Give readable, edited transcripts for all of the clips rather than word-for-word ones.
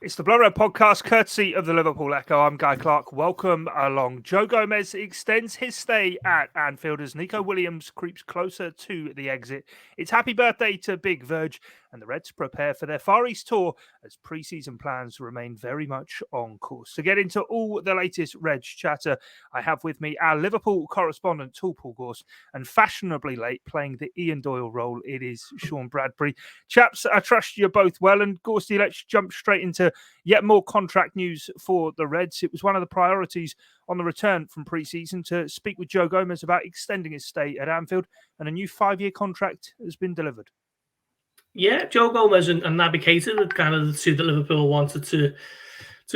It's the Blood Red Podcast, courtesy of the Liverpool Echo. I'm Guy Clarke. Welcome along. Joe Gomez extends his stay at Anfield as Nico Williams creeps closer to the exit. It's happy birthday to Big Virg, and the Reds prepare for their Far East tour as pre-season plans remain very much on course. To get into all the latest Reds chatter, I have with me our Liverpool correspondent, Paul Gorst, and fashionably late playing the Ian Doyle role, it is Sean Bradbury. Chaps, I trust you're both well, and Gorsty, let's jump straight into yet more contract news for the Reds. It was one of the priorities on the return from pre-season to speak with Joe Gomez about extending his stay at Anfield, and a new 5-year contract has been delivered. Yeah, Joe Gomez and Naby Keita are kind of the two that Liverpool wanted to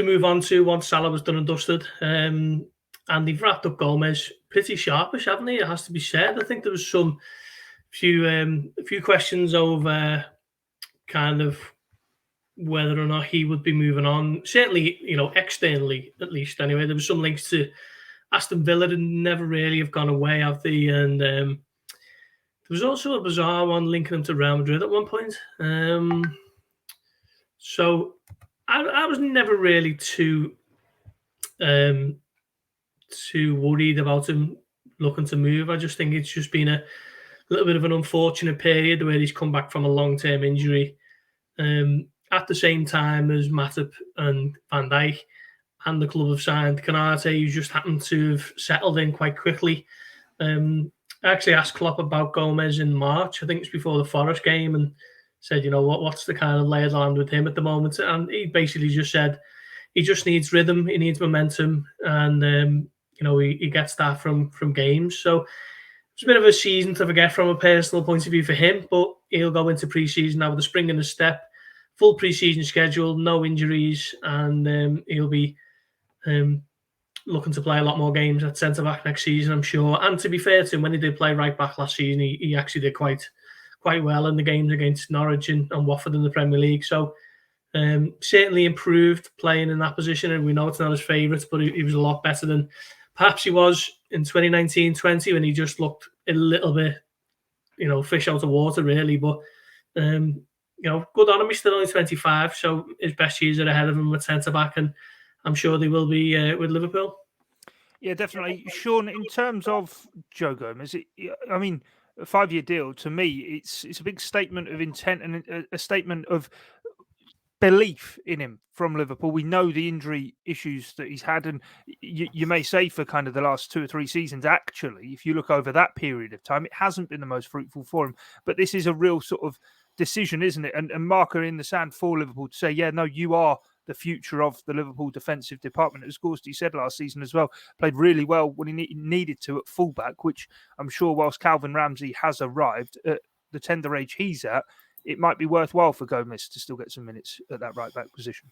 move on to once Salah was done and dusted. And they've wrapped up Gomez pretty sharpish, haven't they? It has to be said. I think there was a few questions over kind of whether or not he would be moving on. Certainly, externally at least. Anyway, there was some links to Aston Villa and never really have gone away, have they? And there was also a bizarre one linking him to Real Madrid at one point. So I was never really too worried about him looking to move. I just think it's just been a little bit of an unfortunate period where he's come back from a long-term injury. At the same time as Matip and Van Dijk and the club have signed Canate, who just happened to have settled in quite quickly. I actually asked Klopp about Gomez in March. I think it's before the Forest game, and said, what's the kind of lay of the land with him at the moment? And he basically just said he just needs rhythm, he needs momentum, and he gets that from games. So it's a bit of a season to forget from a personal point of view for him, but he'll go into pre-season now with the spring in his step. Full pre-season schedule, no injuries, and he'll be looking to play a lot more games at centre-back next season, I'm sure. And to be fair to him, when he did play right-back last season, he actually did quite well in the games against Norwich and Watford in the Premier League. So certainly improved playing in that position, and we know it's not his favourite, but he was a lot better than perhaps he was in 2019-20 when he just looked a little bit, fish out of water, really. But good on him. He's still only 25, so his best years are ahead of him with centre-back, and I'm sure they will be with Liverpool. Yeah, definitely. Sean, in terms of Joe Gomez, a 5-year deal, to me, it's a big statement of intent and a statement of belief in him from Liverpool. We know the injury issues that he's had, and you may say for kind of the last 2 or 3 seasons, actually, if you look over that period of time, it hasn't been the most fruitful for him. But this is a real sort of decision, isn't it? And marker in the sand for Liverpool to say, yeah, no, you are the future of the Liverpool defensive department. As Gorsty said last season as well, played really well when he needed to at fullback, which I'm sure whilst Calvin Ramsey has arrived at the tender age he's at, it might be worthwhile for Gomez to still get some minutes at that right-back position.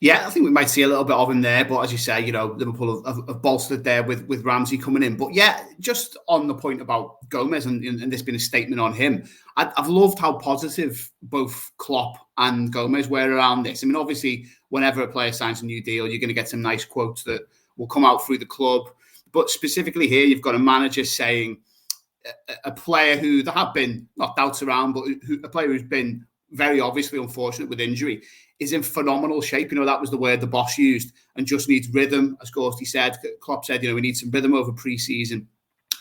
Yeah, I think we might see a little bit of him there, but as you say, Liverpool have bolstered there with Ramsey coming in. But yeah, just on the point about Gomez and this being a statement on him, I've loved how positive both Klopp and Gomez were around this. I mean, obviously, whenever a player signs a new deal, you're going to get some nice quotes that will come out through the club. But specifically here, you've got a manager saying a player who there have been not doubts around, but a player who's been very obviously unfortunate with injury, is in phenomenal shape. That was the word the boss used, and just needs rhythm, as Gorsty said. Klopp said, we need some rhythm over pre-season,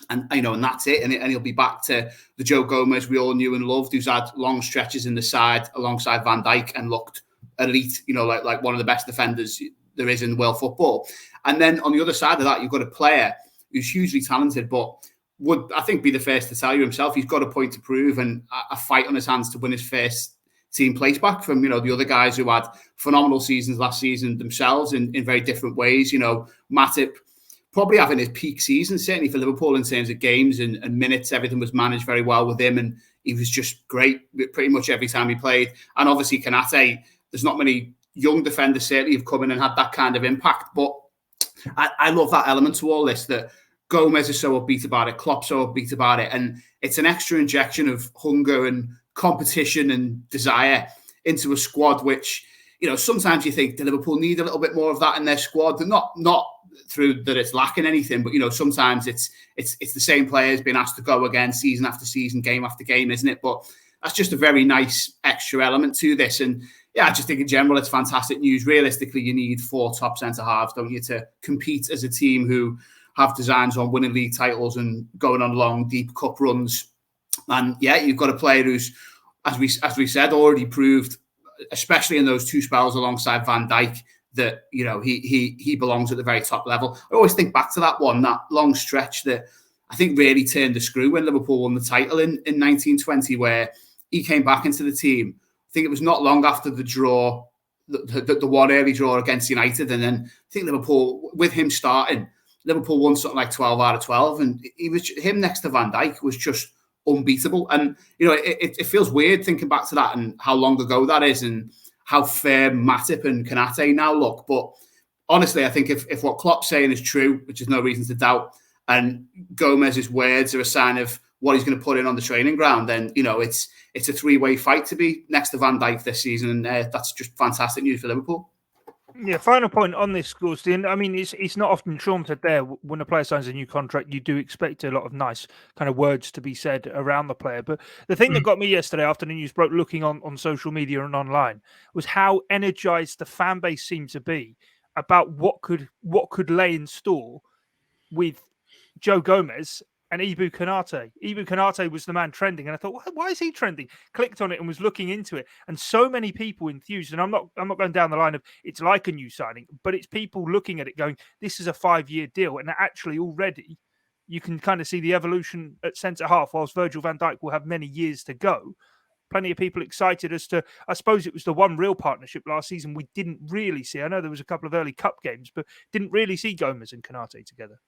and and that's it. And he'll be back to the Joe Gomez we all knew and loved, who's had long stretches in the side alongside Van Dijk and looked elite, like one of the best defenders there is in world football. And then on the other side of that, you've got a player who's hugely talented, but would, I think, be the first to tell you himself, he's got a point to prove and a fight on his hands to win his first team place back from, the other guys who had phenomenal seasons last season themselves in very different ways. Matip probably having his peak season, certainly for Liverpool in terms of games and minutes. Everything was managed very well with him, and he was just great pretty much every time he played. And obviously Canate, there's not many young defenders certainly have come in and had that kind of impact. But I love that element to all this, that Gomez is so upbeat about it, Klopp's so upbeat about it, and it's an extra injection of hunger and competition and desire into a squad which, sometimes you think the Liverpool need a little bit more of that in their squad. Not through that it's lacking anything, but sometimes it's the same players being asked to go again season after season, game after game, isn't it? But that's just a very nice extra element to this. And I just think in general it's fantastic news. Realistically, you need 4 top centre halves, don't you, to compete as a team who have designs on winning league titles and going on long, deep cup runs. And yeah, you've got a player who's, as we said, already proved, especially in those 2 spells alongside Van Dijk, that he belongs at the very top level. I always think back to that long stretch that I think really turned the screw when Liverpool won the title in 1920, where he came back into the team. I think it was not long after the draw, the one early draw against United, and then I think Liverpool, with him starting, Liverpool won something like 12 out of 12, and him next to Van Dijk was just unbeatable. And it feels weird thinking back to that and how long ago that is, and how fair Matip and Konate now look. But honestly, I think if what Klopp's saying is true, which is no reason to doubt, and Gomez's words are a sign of what he's going to put in on the training ground, then it's a 3-way fight to be next to Van Dijk this season, and that's just fantastic news for Liverpool. Yeah, final point on this, Gorstian. I mean, it's not often said there when a player signs a new contract, you do expect a lot of nice kind of words to be said around the player. But the thing that got me yesterday after the news broke, looking on social media and online, was how energized the fan base seemed to be about what could lay in store with Joe Gomez and Ibu Konate. Ibu Konate was the man trending, and I thought, why is he trending? Clicked on it and was looking into it, and so many people enthused. And I'm not going down the line of it's like a new signing, but it's people looking at it going, this is a 5-year deal, and actually already you can kind of see the evolution at centre half. Whilst Virgil Van Dijk will have many years to go, plenty of people excited as to, I suppose it was the one real partnership last season we didn't really see. I know there was a couple of early cup games, but didn't really see Gomez and Konate together.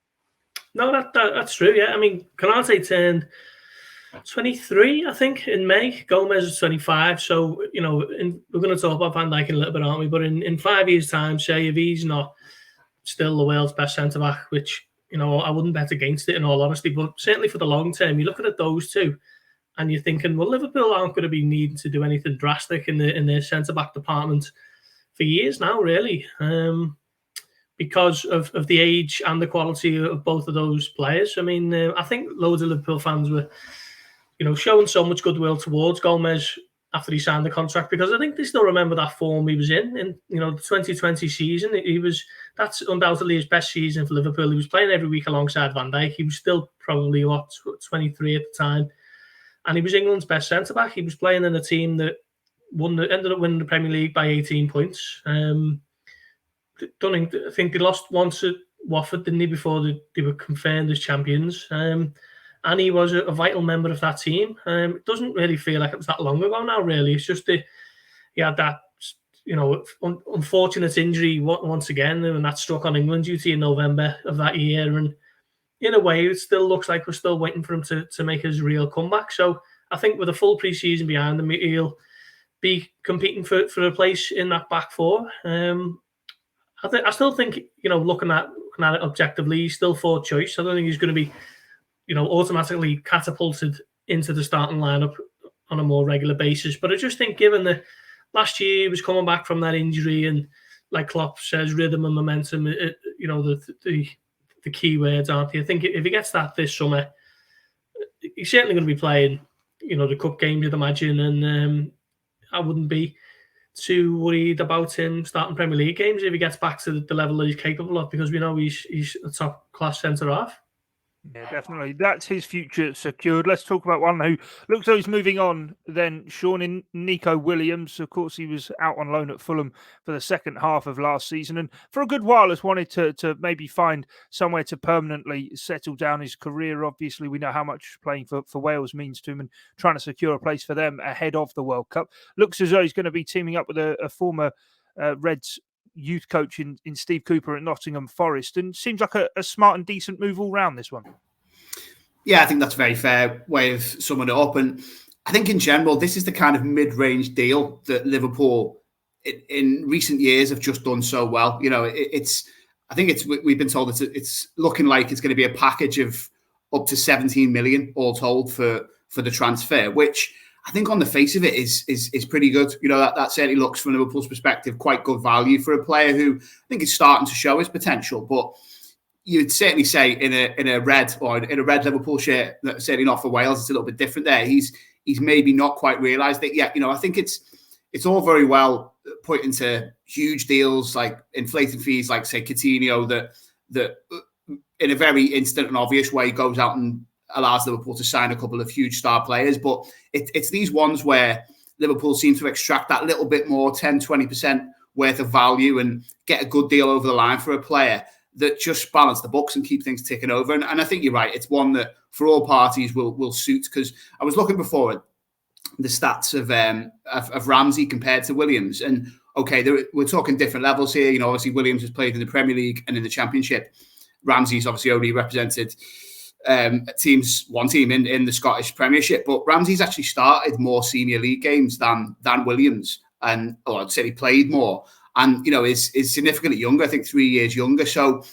No, that's true. Yeah, I mean, Konate turned 23, I think, in May. Gomez is 25. So we're going to talk about Van Dijk in a little bit, aren't we? But in 5 years' time, say if he's not still the world's best centre back, which I wouldn't bet against it in all honesty, but certainly for the long term, you're looking at those two, and you're thinking, well, Liverpool aren't going to be needing to do anything drastic in their centre back department for years now, really. Because of the age and the quality of both of those players. I mean, I think loads of Liverpool fans were, showing so much goodwill towards Gomez after he signed the contract, because I think they still remember that form he was in the 2020 season. That's undoubtedly his best season for Liverpool. He was playing every week alongside Van Dijk. He was still probably 23 at the time, and he was England's best centre back. He was playing in a team that ended up winning the Premier League by 18 points. I think they lost once at Watford, didn't they, before they were confirmed as champions. And he was a vital member of that team. It doesn't really feel like it was that long ago now, really. It's just he had that, unfortunate injury once again, and that struck on England duty in November of that year. And in a way, it still looks like we're still waiting for him to make his real comeback. So I think with a full pre-season behind him, he'll be competing for a place in that back four. I still think, looking at it objectively, he's still fourth choice. I don't think he's going to be, automatically catapulted into the starting lineup on a more regular basis. But I just think, given the last year he was coming back from that injury, and like Klopp says, rhythm and momentum, the key words, aren't they? I think if he gets that this summer, he's certainly going to be playing, the cup games, I'd imagine, and I wouldn't be too worried about him starting Premier League games if he gets back to the level that he's capable of, because we know he's a top class centre half. Yeah, definitely. That's his future secured. Let's talk about one who looks like he's moving on then, Sean, in Nico Williams. Of course, he was out on loan at Fulham for the second half of last season, and for a good while has wanted to maybe find somewhere to permanently settle down his career. Obviously, we know how much playing for Wales means to him, and trying to secure a place for them ahead of the World Cup. Looks as though he's going to be teaming up with a former Reds youth coach in Steve Cooper at Nottingham Forest, and seems like a smart and decent move all round, this one. Yeah, I think that's a very fair way of summing it up. And I think in general, this is the kind of mid-range deal that Liverpool in recent years have just done so well. We've been told it's looking like it's going to be a package of up to 17 million all told for the transfer, which I think on the face of it is pretty good. That certainly looks, from Liverpool's perspective, quite good value for a player who I think is starting to show his potential. But you'd certainly say in a red Liverpool shirt, certainly not for Wales, it's a little bit different there. He's maybe not quite realised it yet. I think it's all very well pointing to huge deals like inflating fees, like say Coutinho, that in a very instant and obvious way goes out and allows Liverpool to sign a couple of huge star players. But it's these ones where Liverpool seem to extract that little bit more, 10, 20% worth of value and get a good deal over the line for a player that just balance the books and keep things ticking over. And I think you're right. It's one that for all parties will suit, because I was looking before at the stats of Ramsey compared to Williams. And okay, we're talking different levels here. You know, obviously Williams has played in the Premier League and in the Championship. Ramsey's obviously only represented one team in the Scottish Premiership, but Ramsey's actually started more senior league games than Williams, and I'd say he played more, and you know is significantly younger. I think 3 years younger. So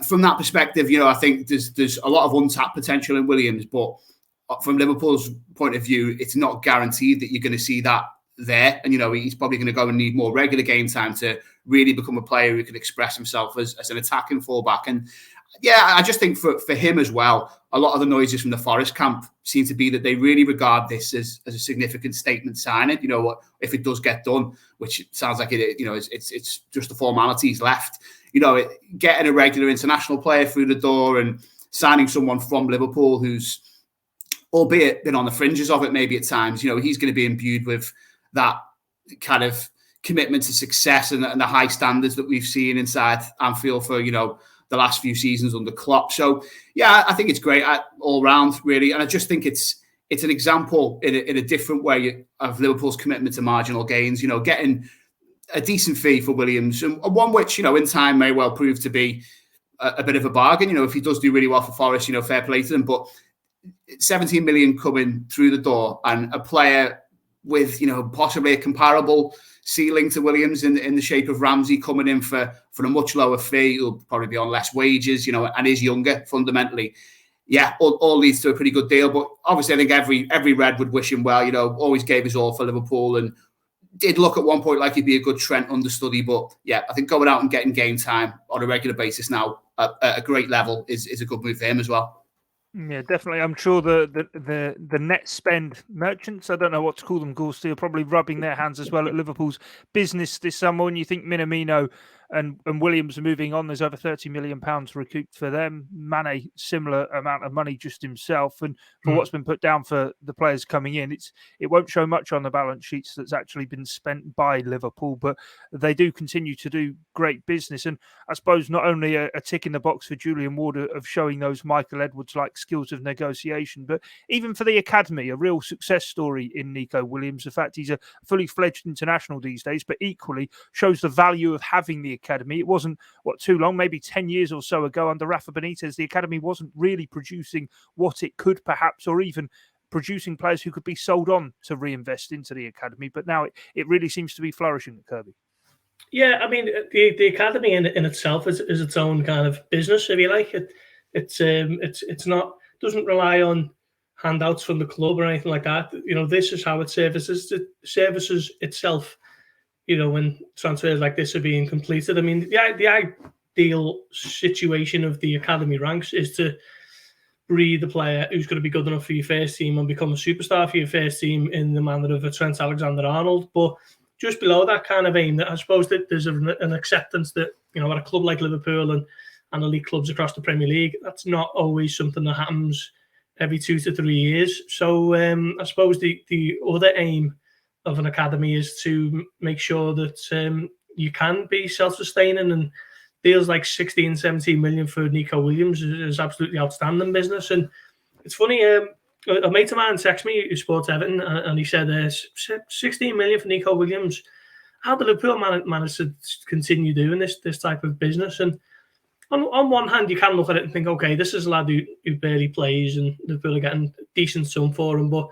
from that perspective, you know, I think there's a lot of untapped potential in Williams, but from Liverpool's point of view, it's not guaranteed that you're going to see that there. And you know, he's probably going to go and need more regular game time to really become a player who can express himself as an attacking fullback. And yeah, I just think for him as well, a lot of the noises from the Forest camp seem to be that they really regard this as a significant statement signing. You know, if it does get done, which sounds like it, you know, it's just the formalities left. You know, getting a regular international player through the door and signing someone from Liverpool who's, albeit been on the fringes of it maybe at times, you know, he's going to be imbued with that kind of commitment to success and the high standards that we've seen inside Anfield for, you know, the last few seasons under Klopp. So yeah, I think it's great all round, really. And I just think it's an example in a different way of Liverpool's commitment to marginal gains, you know, getting a decent fee for Williams, and one which, you know, in time may well prove to be a bit of a bargain. You know, if he does do really well for Forest, you know, fair play to them. But 17 million coming through the door, and a player with, you know, possibly a comparable ceiling to Williams in the shape of Ramsey coming in for a much lower fee. He'll probably be on less wages, you know, and is younger fundamentally. Yeah, all leads to a pretty good deal. But obviously, I think every Red would wish him well. You know, always gave his all for Liverpool and did look at one point like he'd be a good Trent understudy. But yeah, I think going out and getting game time on a regular basis now at a great level is a good move for him as well. Yeah, definitely. I'm sure the net spend merchants, I don't know what to call them, Gorsty, are probably rubbing their hands as well at Liverpool's business this summer. When you think Minamino and Williams are moving on, there's over £30 million recouped for them. Mane, similar amount of money just himself. And for what's been put down for the players coming in, it won't show much on the balance sheets that's actually been spent by Liverpool, but they do continue to do great business. And I suppose not only a tick in the box for Julian Ward of showing those Michael Edwards-like skills of negotiation, but even for the academy, a real success story in Nico Williams. The fact he's a fully fledged international these days, but equally shows the value of having the academy. It wasn't too long, maybe 10 years or so ago under Rafa Benitez, the academy wasn't really producing what it could perhaps, or even producing players who could be sold on to reinvest into the academy. But now it really seems to be flourishing at Kirby. Yeah, I mean, the academy in itself is its own kind of business, if you like. It's not, doesn't rely on handouts from the club or anything like that. You know, this is how it services itself. You know, when transfers like this are being completed. I mean, the ideal situation of the academy ranks is to breed the player who's going to be good enough for your first team and become a superstar for your first team in the manner of a Trent Alexander-Arnold. But just below that kind of aim, that I suppose that there's an acceptance that, you know, at a club like Liverpool and elite clubs across the Premier League, that's not always something that happens every 2 to 3 years. So I suppose the other aim of an academy is to make sure that you can be self-sustaining, and deals like 16, 17 million for Nico Williams is absolutely outstanding business. And it's funny, a mate of mine texted me who supports Everton, and he said 16 million for Nico Williams. How did Liverpool manage to continue doing this type of business? And on one hand, you can look at it and think, okay, this is a lad who barely plays and Liverpool are getting decent sum for him. But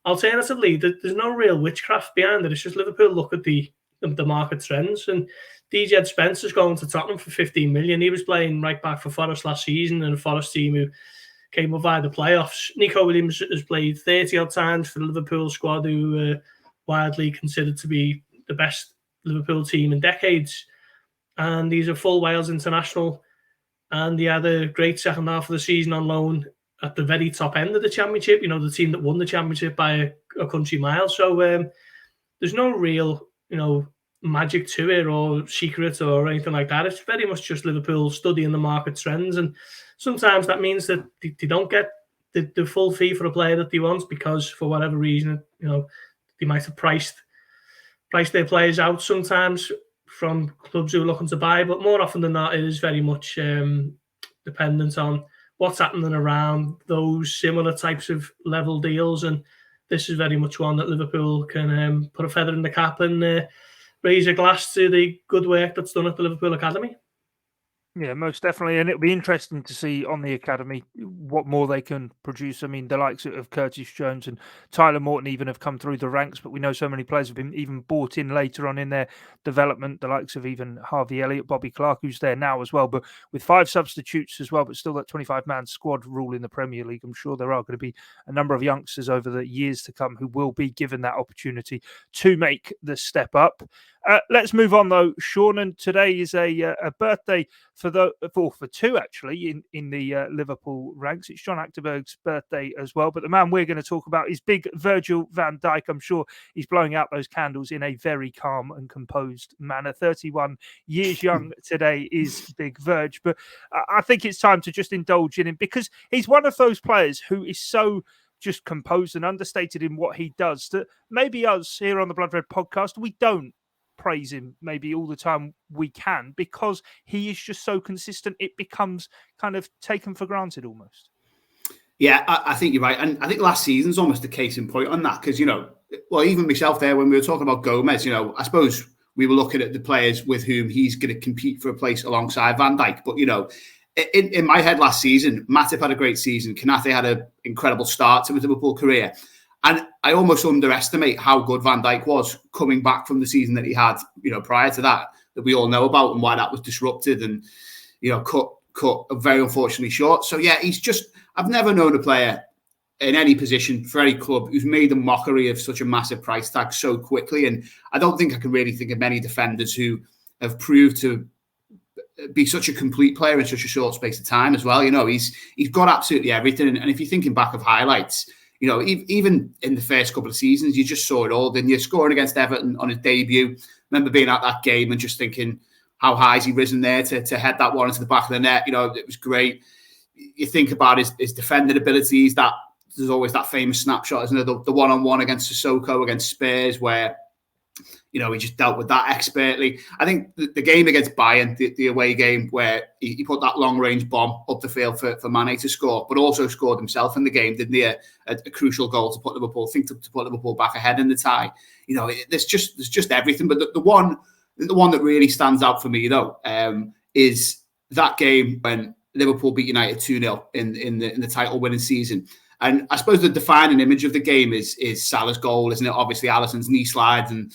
alternatively, there's no real witchcraft behind it. It's just Liverpool look at the market trends. And DJ Spencer's going to Tottenham for 15 million. He was playing right back for Forest last season, and a Forest team who came up via the playoffs. Nico Williams has played 30 odd times for the Liverpool squad, who are widely considered to be the best Liverpool team in decades. And he's a full Wales international. And he had a great second half of the season on loan at the very top end of the Championship, you know, the team that won the Championship by a country mile. So there's no real, you know, magic to it or secret or anything like that. It's very much just Liverpool studying the market trends, and sometimes that means that they don't get the full fee for a player that they want because for whatever reason, they might have priced their players out sometimes from clubs who are looking to buy, but more often than not, it is very much dependent on what's happening around those similar types of level deals. And this is very much one that Liverpool can put a feather in the cap and raise a glass to the good work that's done at the Liverpool Academy. Yeah, most definitely. And it'll be interesting to see on the academy what more they can produce. I mean, the likes of Curtis Jones and Tyler Morton even have come through the ranks, but we know so many players have been even bought in later on in their development. The likes of even Harvey Elliott, Bobby Clarke, who's there now as well, but with 5 substitutes as well, but still that 25-man squad rule in the Premier League. I'm sure there are going to be a number of youngsters over the years to come who will be given that opportunity to make the step up. Let's move on though, Sean. And today is a birthday for two actually in the Liverpool ranks. It's John Achterberg's birthday as well. But the man we're going to talk about is big Virgil Van Dijk. I'm sure he's blowing out those candles in a very calm and composed manner. 31 years young today is big Virg. But I think it's time to just indulge in him because he's one of those players who is so just composed and understated in what he does that maybe us here on the Blood Red podcast, we don't praise him maybe all the time we can because he is just so consistent it becomes kind of taken for granted almost. Yeah, I think you're right, and I think last season's almost a case in point on that because even myself there when we were talking about Gomez, I suppose we were looking at the players with whom he's going to compete for a place alongside Van Dijk, but in my head last season, Matip had a great season, Konate had an incredible start to his Liverpool career. And I almost underestimate how good Van Dijk was coming back from the season that he had, prior to that we all know about and why that was disrupted and, cut very unfortunately short. So, yeah, I've never known a player in any position for any club who's made a mockery of such a massive price tag so quickly. And I don't think I can really think of many defenders who have proved to be such a complete player in such a short space of time as well. He's got absolutely everything. And if you're thinking back of highlights, even in the first couple of seasons, you just saw it all, didn't you? Scoring against Everton on his debut. Remember being at that game and just thinking, how high has he risen there to head that one into the back of the net? It was great. You think about his defending abilities, that there's always that famous snapshot, isn't it? The one-on-one against Sissoko, against Spurs, where he just dealt with that expertly. I think the game against Bayern, the away game, where he put that long-range bomb up the field for Mane to score, but also scored himself in the game, didn't he? A crucial goal to put Liverpool back ahead in the tie. There's just everything. But the one that really stands out for me, is that game when Liverpool beat United 2-0 in the title-winning season. And I suppose the defining image of the game is Salah's goal, isn't it? Obviously, Alisson's knee slides and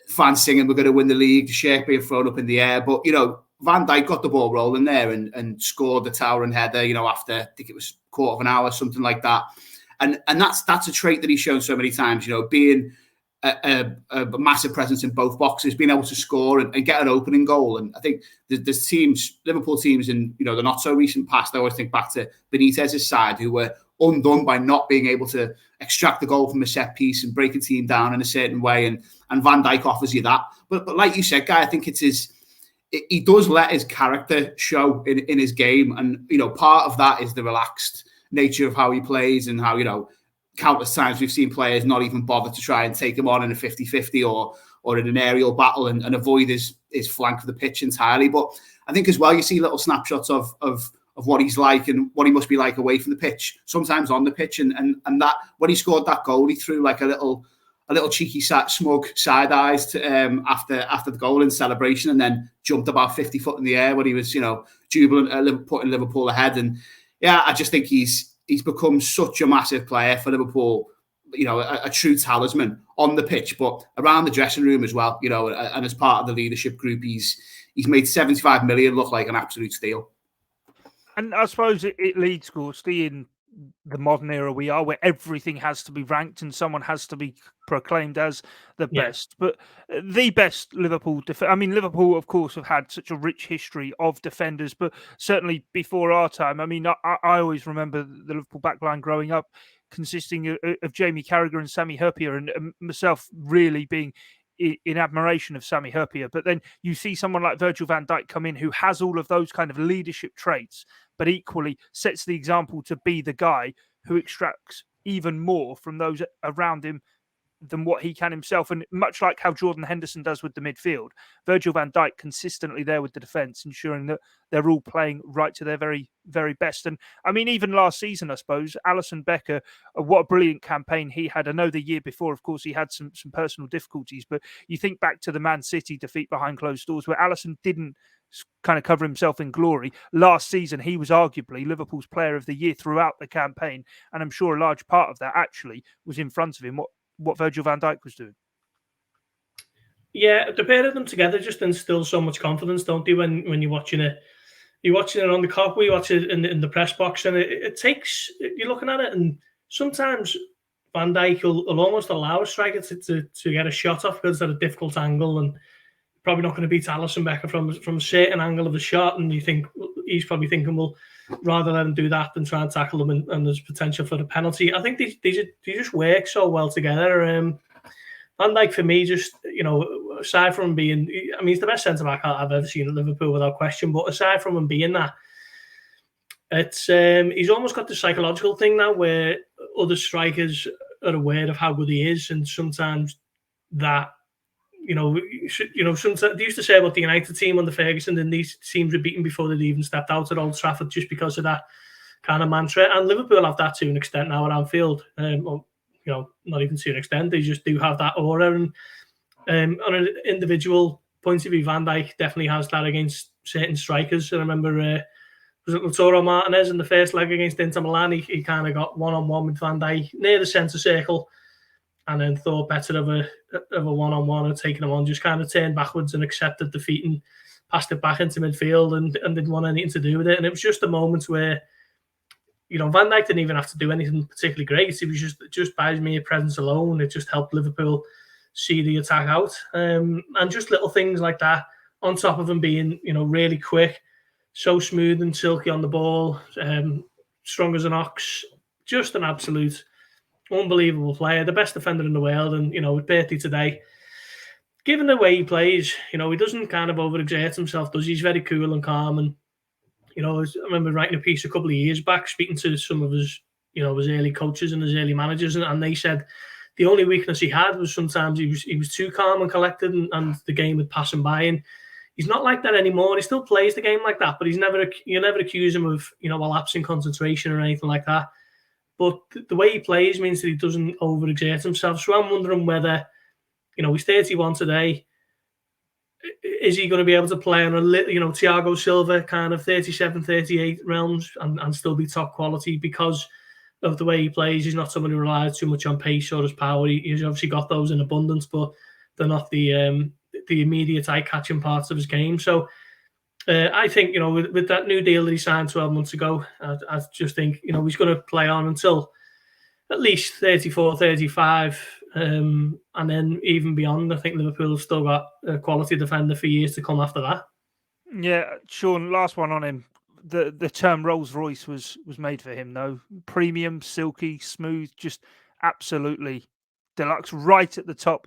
fans singing we're going to win the league, the shirt being thrown up in the air. But, Van Dijk got the ball rolling there and scored the towering header, after, I think it was a quarter of an hour, something like that. And that's a trait that he's shown so many times, being a massive presence in both boxes, being able to score and get an opening goal. And I think there's teams, Liverpool teams in, the not so recent past, I always think back to Benitez's side, who were undone by not being able to extract the goal from a set piece and break a team down in a certain way. And Van Dijk offers you that. But like you said, Guy, I think he does let his character show in his game. And, part of that is the relaxed nature of how he plays and how, countless times we've seen players not even bother to try and take him on in a 50-50 or in an aerial battle and avoid his flank of the pitch entirely. But I think as well, you see little snapshots of what he's like and what he must be like away from the pitch, sometimes on the pitch. And that when he scored that goal, he threw like a little cheeky smug side eyes to, after the goal in celebration, and then jumped about 50 foot in the air when he was, jubilant, putting Liverpool ahead. And yeah, I just think he's become such a massive player for Liverpool, a true talisman on the pitch, but around the dressing room as well, and as part of the leadership group, he's made 75 million look like an absolute steal. And I suppose it leads, Gorsty, in the modern era we are, where everything has to be ranked and someone has to be proclaimed as the best. But the best Liverpool Liverpool, of course, have had such a rich history of defenders, but certainly before our time. I always remember the Liverpool backline growing up consisting of Jamie Carragher and Sami Hyypiä, and myself really being in admiration of Sami Hyypiä. But then you see someone like Virgil van Dijk come in who has all of those kind of leadership traits, but equally sets the example to be the guy who extracts even more from those around him than what he can himself. And much like how Jordan Henderson does with the midfield, Virgil van Dijk consistently there with the defence, ensuring that they're all playing right to their very, very best. And I mean, even last season, I suppose, Alisson Becker, what a brilliant campaign he had. I know the year before, of course, he had some personal difficulties, but you think back to the Man City defeat behind closed doors where Alisson didn't kind of cover himself in glory. Last season, he was arguably Liverpool's player of the year throughout the campaign. And I'm sure a large part of that actually was in front of him, what Virgil van Dijk was doing. Yeah, the pair of them together just instills so much confidence, don't they? When you're watching it, on the cop, we watch it in the press box, and it takes, you're looking at it, and sometimes Van Dijk will almost allow a striker to get a shot off because it's at a difficult angle, and probably not going to beat Alisson Becker from a certain angle of the shot, and you think he's probably thinking, well, rather let him do that than try and tackle him, and there's potential for the penalty. I think they just work so well together. Van Dijk, for me, just, aside from being, I mean, he's the best centre-back I've ever seen at Liverpool without question, but aside from him being that, it's he's almost got the psychological thing now where other strikers are aware of how good he is, and sometimes that, sometimes they used to say about the United team under Ferguson, and these teams were beaten before they'd even stepped out at Old Trafford just because of that kind of mantra. And Liverpool have that to an extent now at Anfield. Not even to an extent, they just do have that aura. And on an individual point of view, Van Dijk definitely has that against certain strikers. I remember, was it Lautaro Martinez in the first leg against Inter Milan? He kind of got one-on-one with Van Dijk near the centre circle, and then thought better of a one-on-one and taking him on, just kind of turned backwards and accepted defeat and passed it back into midfield and didn't want anything to do with it. And it was just a moment where, Van Dijk didn't even have to do anything particularly great. It was just by his mere presence alone, it just helped Liverpool see the attack out. And just little things like that, on top of him being, really quick, so smooth and silky on the ball, strong as an ox, just an absolute unbelievable player, the best defender in the world. And, with Bertie today, given the way he plays, he doesn't kind of overexert himself, does he? He's very cool and calm. And, I remember writing a piece a couple of years back, speaking to some of his, his early coaches and his early managers, and they said the only weakness he had was sometimes he was too calm and collected, and the game would pass him by. And he's not like that anymore. He still plays the game like that, but you never accuse him of, a lapse in concentration or anything like that. But the way he plays means that he doesn't overexert himself. So I'm wondering whether, he's 31 today. Is he going to be able to play on a, Thiago Silva kind of 37, 38 realms and still be top quality because of the way he plays? He's not someone who relies too much on pace or his power. He's obviously got those in abundance, but they're not the immediate eye-catching parts of his game. So I think, with that new deal that he signed 12 months ago, I just think, he's going to play on until at least 34, 35. And then even beyond, I think Liverpool have still got a quality defender for years to come after that. Yeah, Sean, last one on him. The term Rolls Royce was made for him, though. Premium, silky, smooth, just absolutely deluxe, right at the top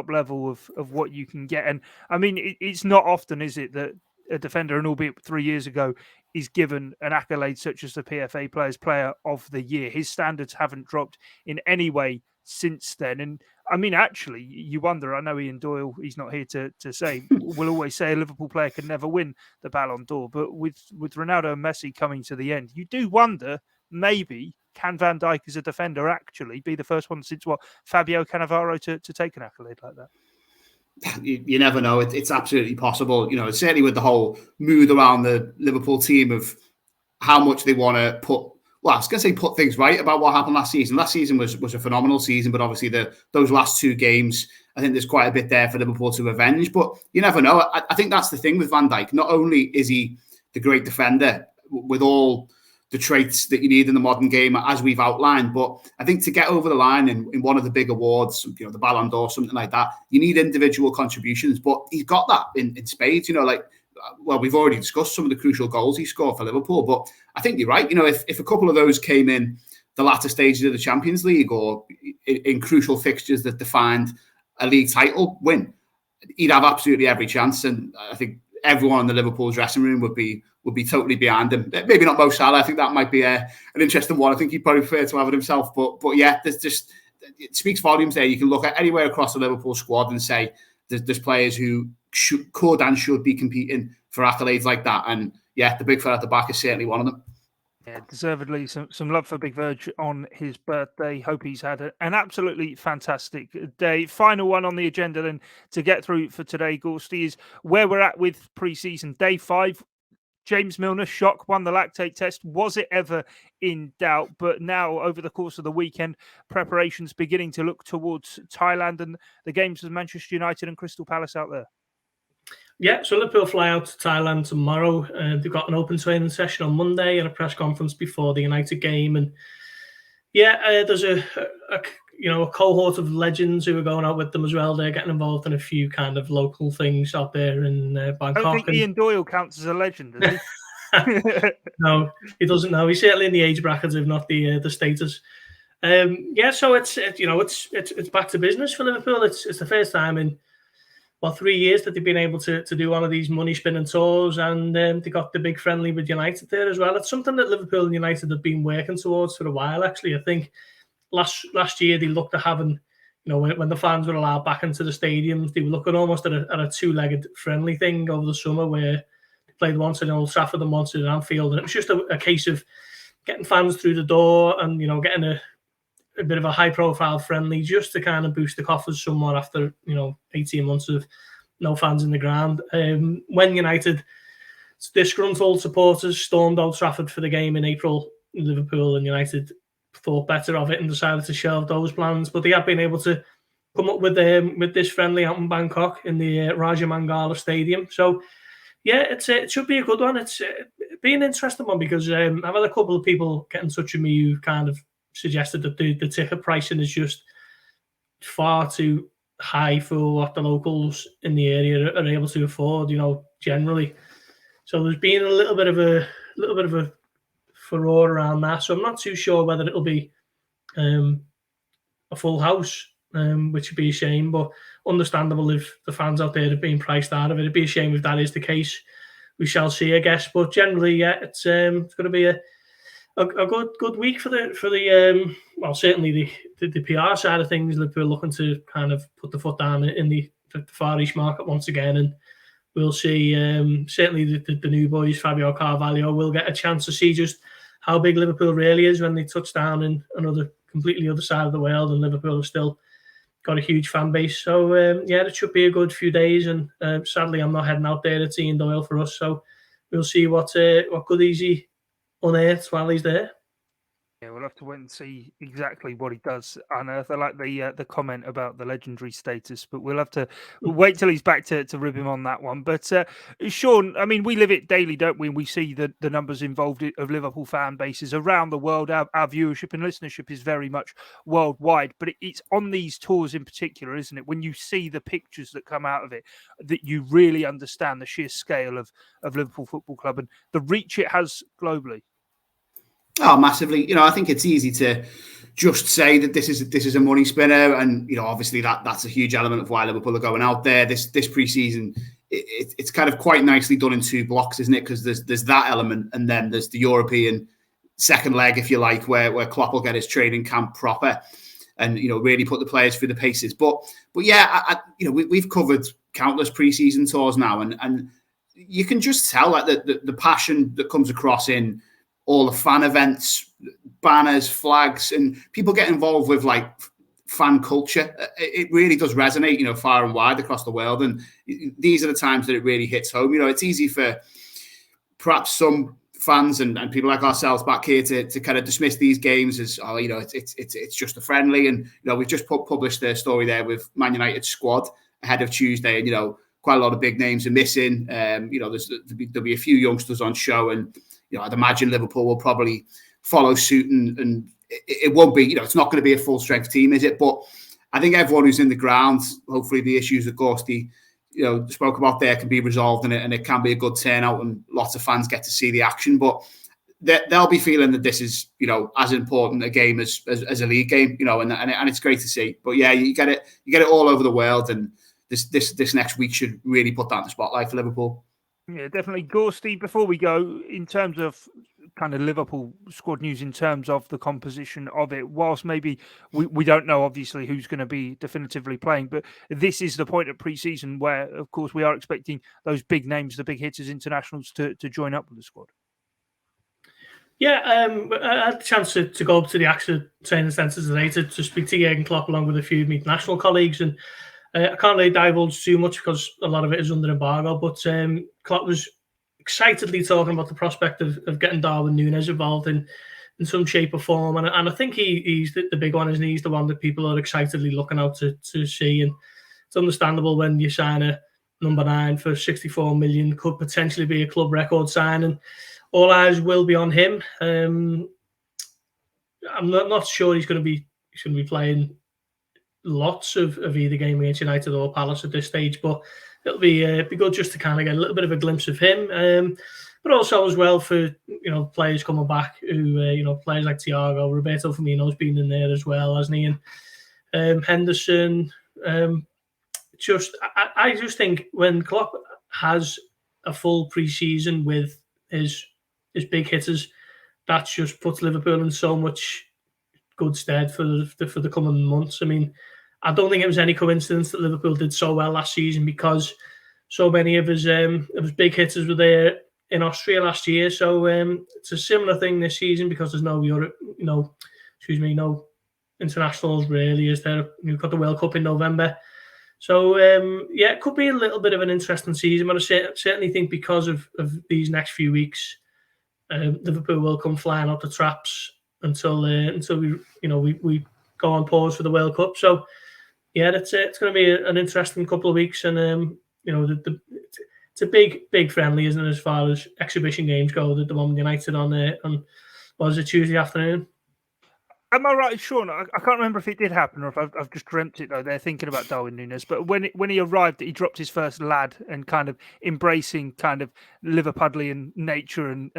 level of what you can get. And I mean, it's not often, is it, that a defender, and albeit 3 years ago, is given an accolade such as the PFA Players Player of the Year. His standards haven't dropped in any way since then. And I mean, actually, you wonder, I know Ian Doyle, he's not here to say, will always say a Liverpool player can never win the Ballon d'Or. But with Ronaldo and Messi coming to the end, you do wonder, maybe, can Van Dijk as a defender actually be the first one since, Fabio Cannavaro to take an accolade like that? You never know. It's absolutely possible. Certainly with the whole mood around the Liverpool team of how much they want to put things right about what happened last season. Last season was a phenomenal season, but obviously those last two games, I think there's quite a bit there for Liverpool to avenge. But you never know. I think that's the thing with Van Dijk. Not only is he the great defender with all the traits that you need in the modern game, as we've outlined, but I think to get over the line in one of the big awards, the Ballon d'Or, something like that, you need individual contributions. But he's got that in spades. We've already discussed some of the crucial goals he scored for Liverpool, but I think you're right. If a couple of those came in the latter stages of the Champions League or in crucial fixtures that defined a league title win, he'd have absolutely every chance, and I think everyone in the Liverpool dressing room would be totally behind him. Maybe not Mo Salah. I think that might be an interesting one. I think he'd probably prefer to have it himself. But yeah, there's just, it speaks volumes there. You can look at anywhere across the Liverpool squad and say there's players who could and should be competing for accolades like that. And yeah, the big fella at the back is certainly one of them. Yeah, deservedly some love for Big Virg on his birthday. Hope he's had an absolutely fantastic day. Final one on the agenda then to get through for today, Gorsty, is where we're at with pre-season. Day 5, James Milner, shock, won the lactate test. Was it ever in doubt? But now, over the course of the weekend, preparations beginning to look towards Thailand and the games of Manchester United and Crystal Palace out there. Yeah, so Liverpool fly out to Thailand tomorrow. They've got an open training session on Monday and a press conference before the United game. And yeah, there's a cohort of legends who are going out with them as well. They're getting involved in a few kind of local things out there in Bangkok. I don't think Ian Doyle counts as a legend, does he? No, he doesn't know. He's certainly in the age bracket, if not the status. Yeah, so it's back to business for Liverpool. It's the first time in 3 years that they've been able to do one of these money spinning tours, and they got the big friendly with United there as well. It's something that Liverpool and United have been working towards for a while, actually. I think last year they looked at having, when the fans were allowed back into the stadiums, they were looking almost at a two-legged friendly thing over the summer where they played once in Old Trafford and once in Anfield, and it was just a case of getting fans through the door and getting a bit of a high-profile friendly just to kind of boost the coffers somewhat after 18 months of no fans in the ground. When United disgruntled supporters stormed Old Trafford for the game in April, Liverpool and United thought better of it and decided to shelve those plans. But they have been able to come up with this friendly out in Bangkok in the Raja Mangala Stadium. So yeah, it should be a good one. It's been an interesting one because I've had a couple of people get in touch with me who kind of suggested that the ticket pricing is just far too high for what the locals in the area are able to afford, generally. So there's been a little bit of a furore around that. So I'm not too sure whether it'll be a full house, which would be a shame, but understandable if the fans out there have been priced out of it. It'd be a shame if that is the case. We shall see, I guess. But generally, yeah, it's going to be a good week for the certainly the PR side of things. Liverpool looking to kind of put the foot down in the Far East market once again, and we'll see. Certainly the new boys, Fabio Carvalho, will get a chance to see just how big Liverpool really is when they touch down in another completely other side of the world, and Liverpool have still got a huge fan base. So yeah, it should be a good few days, and sadly I'm not heading out there to Ian Doyle for us, so we'll see what goodies he unearths while he's there. Yeah, we'll have to wait and see exactly what he does unearth. I like the comment about the legendary status, but we'll have to wait till he's back to rib him on that one. But Sean, I mean, we live it daily, don't we? And we see the numbers involved of Liverpool fan bases around the world. Our viewership and listenership is very much worldwide, but it's on these tours in particular, isn't it? When you see the pictures that come out of it, that you really understand the sheer scale of Liverpool Football Club and the reach it has globally. Oh, massively. I think it's easy to just say that this is a money spinner, and obviously that's a huge element of why Liverpool are going out there this pre-season. It's kind of quite nicely done in two blocks, isn't it? Because there's that element, and then there's the European second leg, if you like, where Klopp will get his training camp proper, and really put the players through the paces. But yeah, we've covered countless pre-season tours now, and you can just tell that the passion that comes across in all the fan events, banners, flags, and people get involved with like fan culture. It really does resonate, far and wide across the world. And these are the times that it really hits home. It's easy for perhaps some fans and people like ourselves back here to kind of dismiss these games as, it's just a friendly. And, we've just published a story there with Man United's squad ahead of Tuesday. And, quite a lot of big names are missing. There'll be a few youngsters on show, and I'd imagine Liverpool will probably follow suit, and it won't be, it's not going to be a full strength team, is it? But I think everyone who's in the ground, hopefully the issues that Gorsty, spoke about there can be resolved, and it can be a good turnout, and lots of fans get to see the action. But they'll be feeling that this is, as important a game as a league game, and it's great to see. But yeah, you get it all over the world, and this next week should really put that in the spotlight for Liverpool. Yeah, definitely. Gorsty, before we go, in terms of kind of Liverpool squad news, in terms of the composition of it, whilst maybe we don't know, obviously, who's going to be definitively playing, but this is the point of pre-season where, of course, we are expecting those big names, the big hitters, internationals to join up with the squad. Yeah, I had the chance to go up to the AXA training centre today to speak to Jurgen Klopp along with a few of my national colleagues, and I can't really divulge too much because a lot of it is under embargo, but Klopp was excitedly talking about the prospect of getting Darwin Nunez involved in some shape or form, and I think he's the big one, isn't he? He's the one that people are excitedly looking out to see, and it's understandable when you sign a number 9 for 64 million, could potentially be a club record signing. All eyes will be on him. I'm not sure he's going to be playing lots of either game against United or Palace at this stage, but it'll be good just to kind of get a little bit of a glimpse of him, but also as well for players coming back who players like Thiago, Roberto Firmino's been in there as well, hasn't he? And Henderson. I just think when Klopp has a full pre-season with his big hitters, that just puts Liverpool in so much good stead for the coming months. I mean, I don't think it was any coincidence that Liverpool did so well last season because so many of his big hitters were there in Austria last year. So it's a similar thing this season because there's no no internationals really. Is there? You've got the World Cup in November. So it could be a little bit of an interesting season, but I certainly think because of these next few weeks, Liverpool will come flying up the traps until we go on pause for the World Cup. So yeah, that's it. It's going to be an interesting couple of weeks, and it's a big friendly, isn't it, as far as exhibition games go? The one United on what was it, Tuesday afternoon? Am I right, Sean? I can't remember if it did happen or if I've just dreamt it, though. They're thinking about Darwin Nunez. But when he arrived, he dropped his first lad and kind of embracing kind of Liverpudlian nature and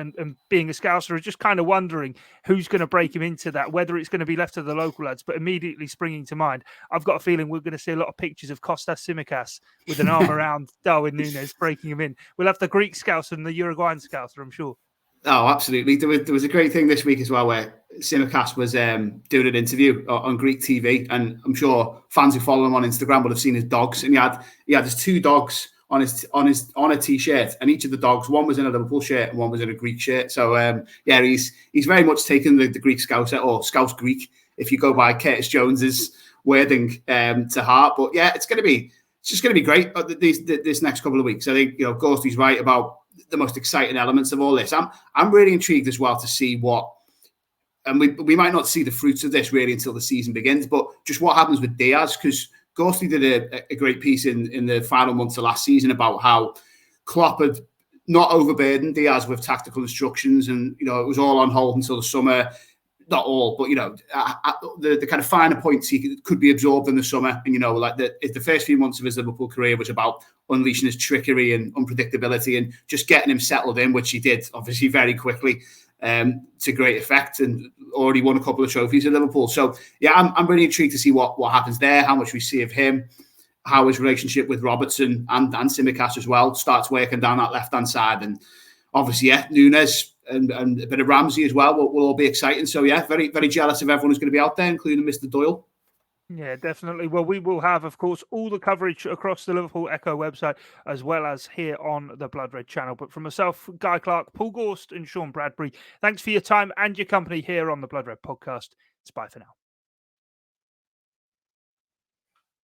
being a Scouser, just kind of wondering who's going to break him into that, whether it's going to be left to the local lads. But immediately springing to mind, I've got a feeling we're going to see a lot of pictures of Kostas Tsimikas with an arm around Darwin Nunez, breaking him in. We'll have the Greek Scouser and the Uruguayan Scouser, I'm sure. Oh, absolutely. There was a great thing this week as well where Tsimikas was doing an interview on Greek TV, and I'm sure fans who follow him on Instagram will have seen his dogs. And he had his 2 dogs on a t-shirt, and each of the dogs, one was in a Liverpool shirt and one was in a Greek shirt. So he's very much taken the Greek Scouser, or Scouse Greek, if you go by Curtis Jones's wording, to heart. But yeah, it's just going to be great this next couple of weeks. I think Gorsty's right about the most exciting elements of all this. I'm really intrigued as well to see what, and we might not see the fruits of this really until the season begins, but just what happens with Diaz, because Gorsty did a great piece in the final months of last season about how Klopp had not overburdened Diaz with tactical instructions, and it was all on hold until the summer. Not all, but the kind of finer points he could be absorbed in the summer. And like the first few months of his Liverpool career was about unleashing his trickery and unpredictability and just getting him settled in, which he did obviously very quickly, to great effect, and already won a couple of trophies at Liverpool. So yeah, I'm really intrigued to see what happens there, how much we see of him, how his relationship with Robertson and Tsimikas as well starts working down that left hand side, and obviously Nunez. And a bit of Ramsey as well will all be exciting. So yeah, very, very jealous of everyone who's going to be out there, including Mr. Doyle. Yeah, definitely. Well, we will have, of course, all the coverage across the Liverpool Echo website, as well as here on the Blood Red channel. But from myself, Guy Clarke, Paul Gorst and Sean Bradbury, thanks for your time and your company here on the Blood Red podcast. It's bye for now.